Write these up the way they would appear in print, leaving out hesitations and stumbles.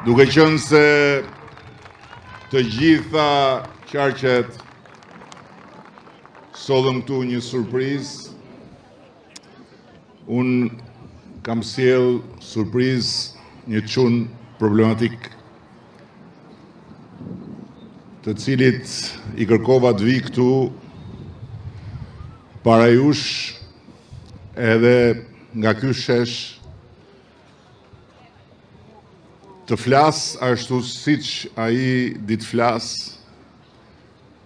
Duke qenë se të gjitha qarqet sollëm këtu një surprizë, unë kam sjell surprizë një çun problematik, të cilit i kërkova të vi këtu para jush edhe nga ky shesh të flas ashtu siç ai ditë flas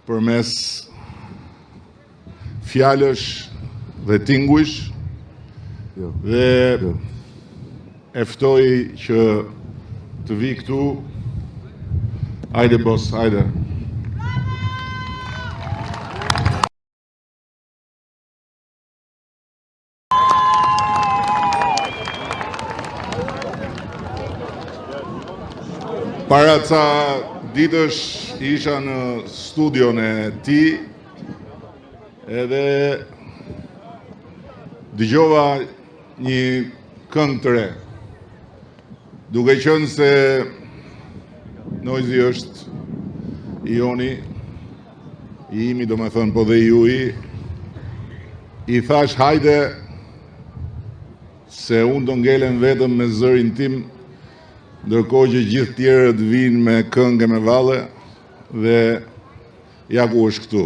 përmes fjalësh dhe tinguish dhe e ftoj që të vi këtu. Hajde boss, hajde. Para ca ditësh isha në studion e tij edhe dëgjova një këngë të re. Duke qenë se Noizi është i joni, i imi do me thënë po dhe i juji, i thash hajde se unë do ngelen vetëm me zërin tim, ndërkohë që gjithë tjerët vinë me këngë me valle dhe ja ku është këtu.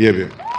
Jepi.